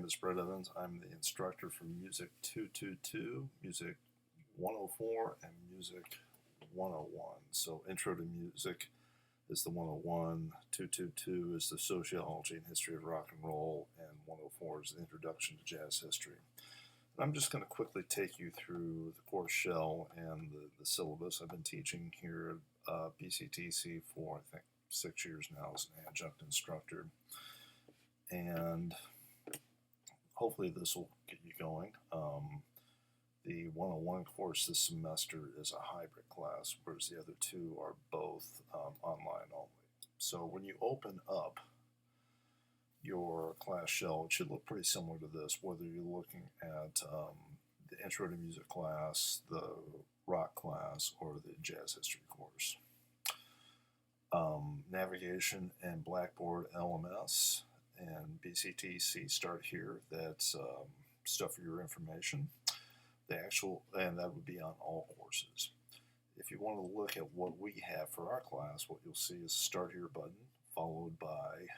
name is Brett Evans. I'm the instructor for Music 222, Music 104, and Music 101. So Intro to Music is the 101, 222 is the Sociology and History of Rock and Roll, and 104 is the Introduction to Jazz History. And I'm just going to quickly take you through the course shell and the syllabus. I've been teaching here at BCTC for, I think, 6 years now as an adjunct instructor. And hopefully this will get you going. The 101 course this semester is a hybrid class, whereas the other two are both online only. So when you open up your class shell, it should look pretty similar to this, whether you're looking at the Intro to Music class, the rock class, or the Jazz History course. Navigation and Blackboard LMS and BCTC start here. That's stuff for your information. And that would be on all courses. If you want to look at what we have for our class, what you'll see is a Start Here button, followed by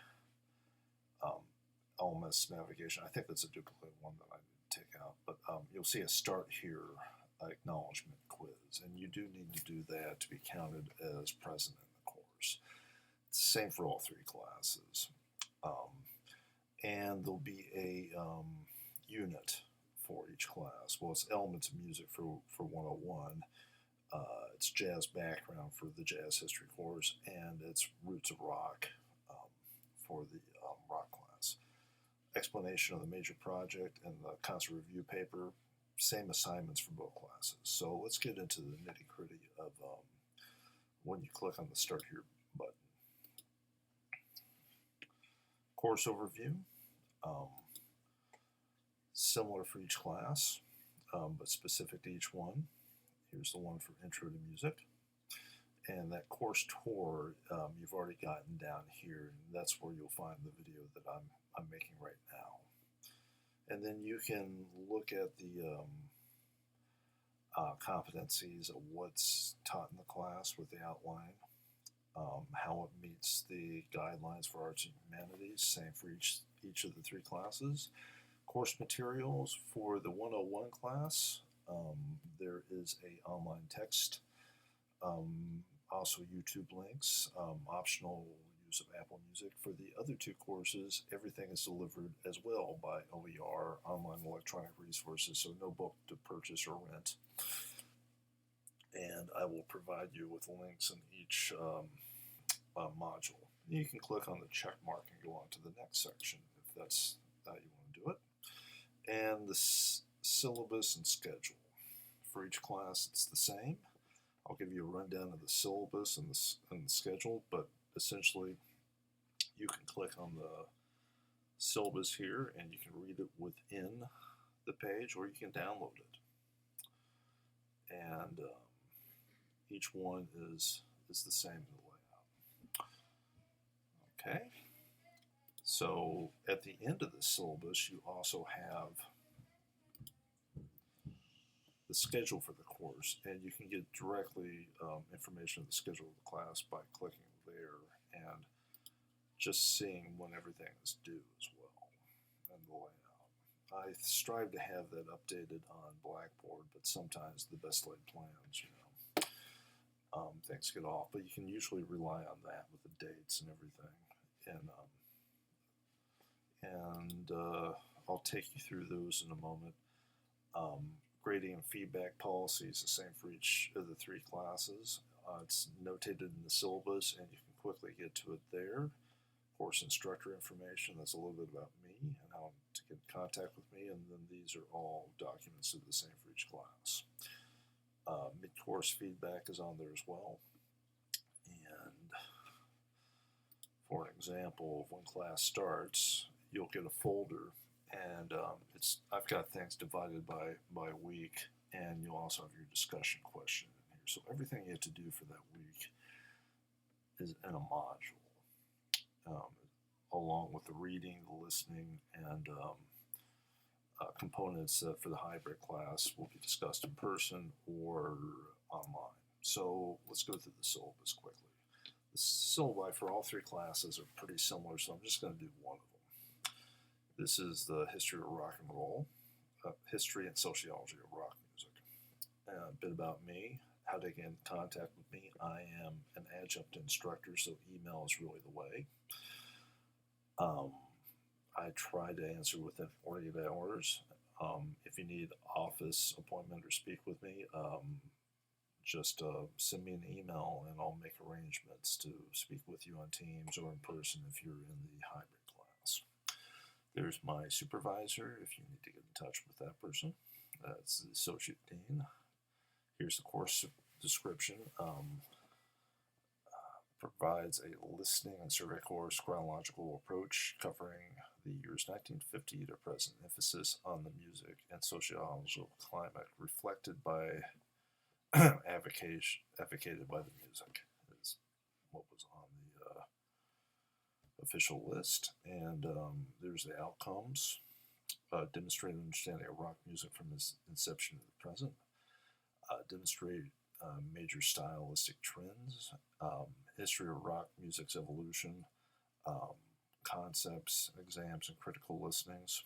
LMS navigation. I think that's a duplicate one that I need to take out, but you'll see a Start Here acknowledgement quiz, and you do need to do that to be counted as present in the course. It's the same for all three classes. And there'll be a unit for each class. Well, it's Elements of Music for 101. It's Jazz Background for the Jazz History course, and it's Roots of Rock for the rock class. Explanation of the major project and the concert review paper, same assignments for both classes. So let's get into the nitty-gritty of when you click on the Start Here button. Course overview. Similar for each class, but specific to each one. Here's the one for Intro to Music. And that course tour you've already gotten down here, and that's where you'll find the video that I'm making right now. And then you can look at the competencies of what's taught in the class with the outline, how it meets the guidelines for arts and humanities, same for each of the three classes. Course materials for the 101 class, there is a online text, also YouTube links, optional use of Apple Music. For the other two courses, everything is delivered as well by OER, online electronic resources, so no book to purchase or rent. And I will provide you with links in each module. You can click on the check mark and go on to the next section if that's how you want to do it. And the syllabus and schedule. For each class, it's the same. I'll give you a rundown of the syllabus and the schedule, but essentially you can click on the syllabus here and you can read it within the page, or you can download it. And each one is the same in the layout. Okay. So at the end of the syllabus, you also have the schedule for the course, and you can get directly information of the schedule of the class by clicking there and just seeing when everything is due as well, and the layout. I strive to have that updated on Blackboard, but sometimes the best laid plans, things get off, but you can usually rely on that with the dates and everything. And I'll take you through those in a moment. Grading and feedback policy is the same for each of the three classes. It's notated in the syllabus, and you can quickly get to it there. Course instructor information, that's a little bit about me and how to get in contact with me, and then these are all documents that are the same for each class. Mid-course feedback is on there as well. And for an example of when class starts, you'll get a folder, and I've got things divided by week, and you'll also have your discussion question in here. So everything you have to do for that week is in a module, along with the reading, the listening, and components for the hybrid class will be discussed in person or online. So let's go through the syllabus quickly. The syllabi for all three classes are pretty similar, so I'm just going to do one of them. This is the history of rock and roll, history and sociology of rock music. A bit about me, how to get in contact with me. I am an adjunct instructor, so email is really the way. I try to answer within 48 hours. If you need office appointment or speak with me, just send me an email and I'll make arrangements to speak with you on Teams or in person if you're in the hybrid class. There's my supervisor if you need to get in touch with that person. That's the associate dean. Here's the course description. Provides a listening and survey course chronological approach covering the years 1950 to present, emphasis on the music and sociological climate reflected by advocated by the music is what was on the official list. And there's the outcomes. Demonstrate understanding of rock music from its inception to the present. Demonstrate major stylistic trends, history of rock music's evolution, concepts, exams, and critical listenings.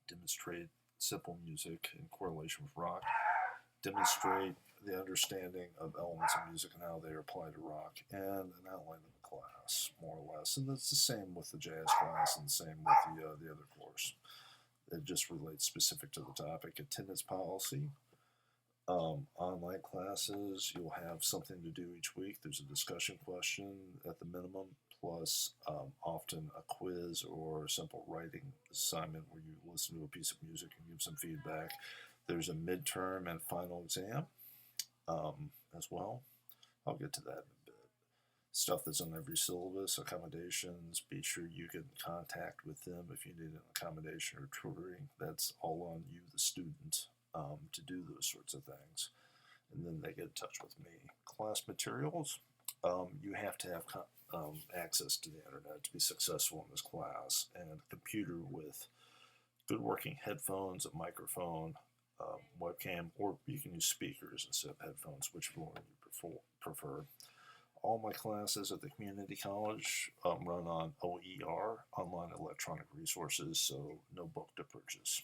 Demonstrate simple music in correlation with rock. Demonstrate the understanding of elements of music and how they apply to rock, and an outline of the class, more or less. And that's the same with the jazz class and the same with the other course. It just relates specific to the topic. Attendance policy. Online classes, you'll have something to do each week. There's a discussion question at the minimum, plus often a quiz or a simple writing assignment where you listen to a piece of music and give some feedback. There's a midterm and final exam as well. I'll get to that in a bit. Stuff that's on every syllabus, accommodations, be sure you get in contact with them if you need an accommodation or tutoring. That's all on you, the student, to do those sorts of things. And then they get in touch with me. Class materials, you have to have access to the internet to be successful in this class, and a computer with good working headphones, a microphone, webcam, or you can use speakers instead of headphones, whichever one you prefer. All my classes at the community college run on OER, online electronic resources, so no book to purchase.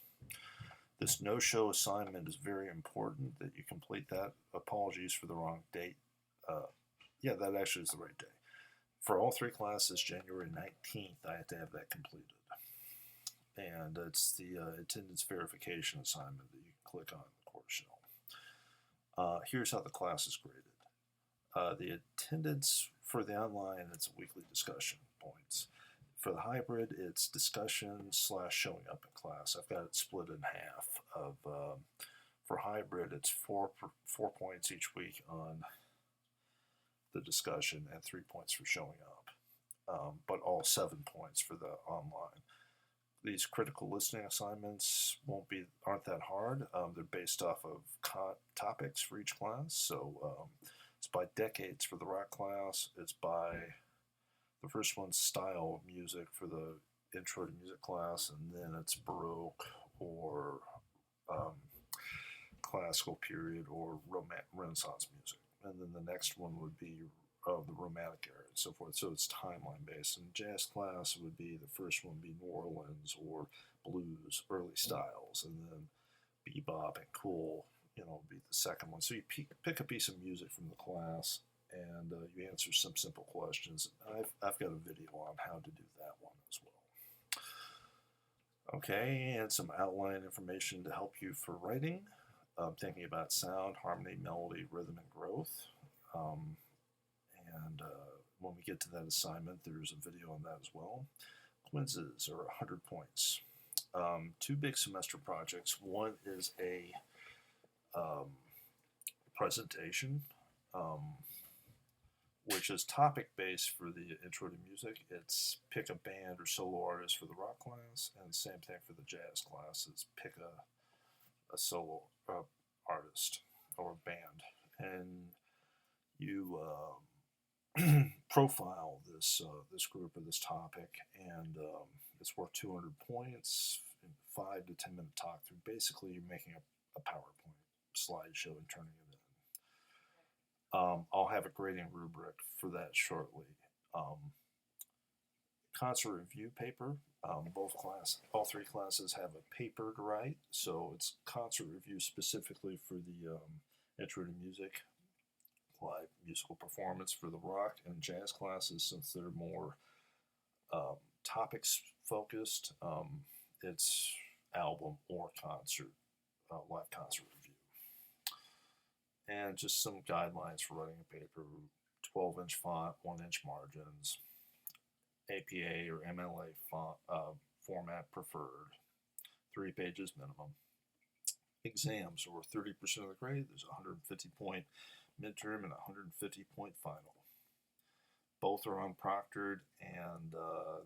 This no-show assignment is very important that you complete that. Apologies for the wrong date. Yeah, that actually is the right day. For all three classes, January 19th, I have to have that completed. And it's the attendance verification assignment that you can click on in the course shell. Here's how the class is graded. The attendance for the online, it's a weekly discussion points. For the hybrid, it's discussion / showing up in class. I've got it split in half. For hybrid, it's four points each week on the discussion and 3 points for showing up, but all 7 points for the online. These critical listening assignments aren't that hard. They're based off of topics for each class. So it's by decades for the rock class. It's by the first one's style of music for the intro to music class, and then it's Baroque or classical period or Renaissance music. And then the next one would be the Romantic era and so forth. So it's timeline based. And jazz class would be, the first one would be New Orleans or blues, early styles, and then bebop and cool, would be the second one. So you pick a piece of music from the class and you answer some simple questions. I've got a video on how to do that one as well. Okay, and some outline information to help you for writing. Thinking about sound, harmony, melody, rhythm, and growth. When we get to that assignment, there's a video on that as well. Quizzes are 100 points. 2 big semester projects. One is a presentation, which is topic-based for the intro to music. It's pick a band or solo artist for the rock class, and the same thing for the jazz class. It's pick a solo artist or band, and you profile this group or this topic, and it's worth 200 points in 5 to 10 minute talk through. Basically, you're making a PowerPoint slideshow and turning it in. I'll have a grading rubric for that shortly. Concert review paper, All three classes have a paper to write, so it's concert review specifically for the intro to music, live musical performance for the rock and jazz classes, since they're more topics focused. It's album or concert, live concert review. And just some guidelines for writing a paper: 12-inch font, 1-inch margins, APA or MLA font, format preferred, 3 pages minimum. Exams, or 30% of the grade. There's a 150-point midterm and a 150-point final. Both are unproctored, and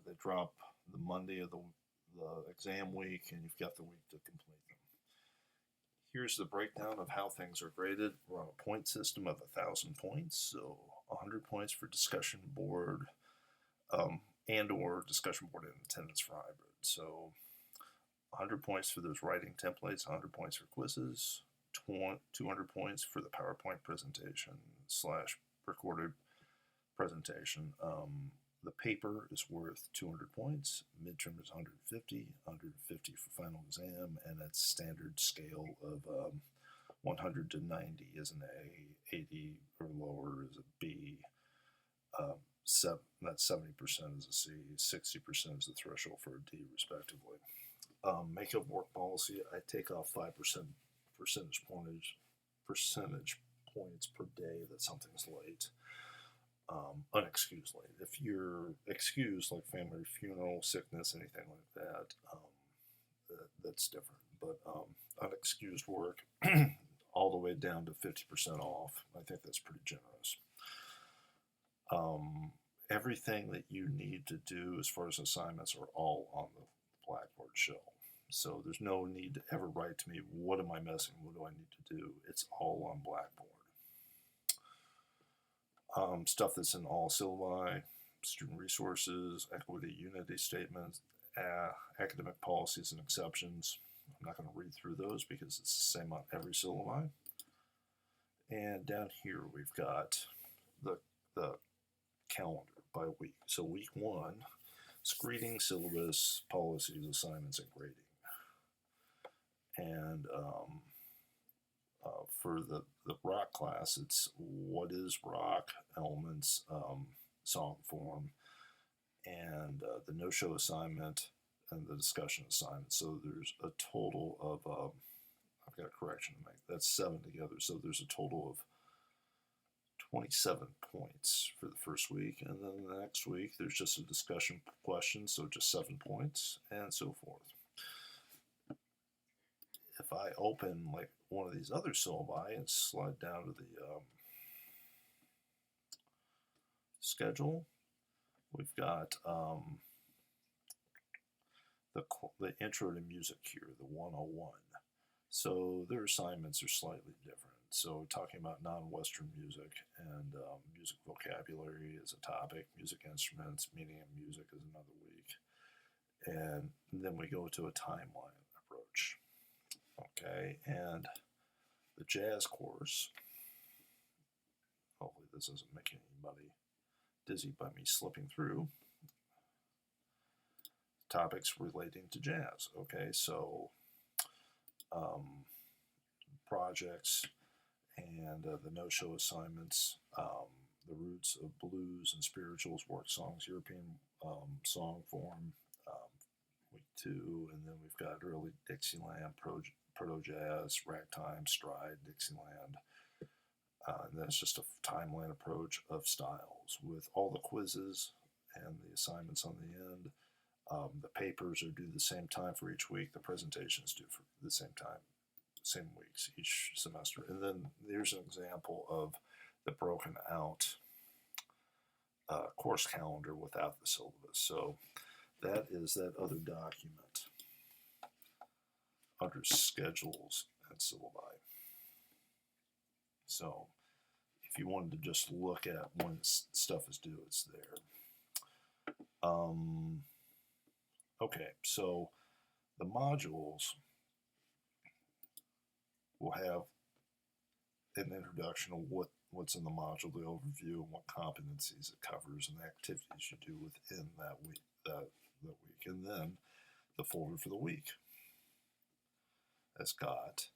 they drop the Monday of the exam week, and you've got the week to complete them. Here's the breakdown of how things are graded. We're on a point system of 1,000 points, so 100 points for discussion board and or discussion board and attendance for hybrid. So 100 points for those writing templates, 100 points for quizzes, 200 points for the PowerPoint presentation / recorded presentation. The paper is worth 200 points, midterm is 150, 150 for final exam, and it's standard scale of 100 to 90 is an A, 80 or lower is a B, that's 70% is a C, 60% is the threshold for a D, respectively. Makeup work policy, I take off 5% percentage points per day that something's late. Unexcused late. If you're excused, like family funeral, sickness, anything like that, that's different. But unexcused work, all the way down to 50% off. I think that's pretty generous. Everything that you need to do as far as assignments are all on the Blackboard shell. So there's no need to ever write to me, what am I missing? What do I need to do? It's all on Blackboard. Stuff that's in all syllabi, student resources, equity, unity statements, academic policies and exceptions. I'm not going to read through those because it's the same on every syllabi. And down here we've got the calendar by week. So week 1 is greeting, syllabus, policies, assignments, and grading. And for the rock class, it's what is rock, elements, song form, and the no-show assignment and the discussion assignment. So there's a total of, I've got a correction to make, that's 7 together. So there's a total of 27 points for the first week, and then the next week there's just a discussion question, so just 7 points, and so forth. If I open like one of these other syllabi and slide down to the schedule, we've got the intro to music here, the 101. So their assignments are slightly different. So talking about non-Western music and music vocabulary is a topic, music instruments, meaning of music is another week. And then we go to a timeline approach. Okay, and the jazz course, hopefully this doesn't make anybody dizzy by me slipping through, topics relating to jazz. Okay, so projects and the no-show assignments, the roots of blues and spirituals, work songs, European song form, week 2, and then we've got early Dixieland, proto-jazz, ragtime, stride, Dixieland. And that's just a timeline approach of styles with all the quizzes and the assignments on the end. The papers are due the same time for each week. The presentations due for the same time, same weeks each semester. And then there's an example of the broken out course calendar without the syllabus. So that is that other document under schedules and syllabi. So if you wanted to just look at when stuff is due, it's there. Okay, so the modules will have an introduction of what's in the module, the overview, and what competencies it covers, and the activities you do within that week, the for that week. And then the folder for the week has got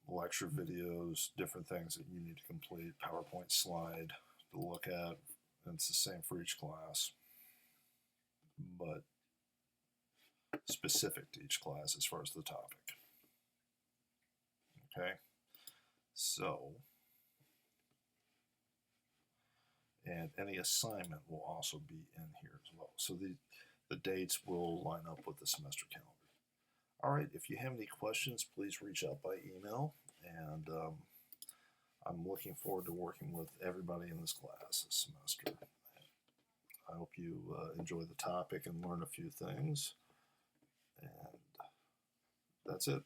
lecture videos, different things that you need to complete, PowerPoint slide to look at, and it's the same for each class, but specific to each class as far as the topic. Okay, so, and any assignment will also be in here as well. So the dates will line up with the semester calendar. All right, if you have any questions, please reach out by email, and I'm looking forward to working with everybody in this class this semester. I hope you enjoy the topic and learn a few things, and that's it.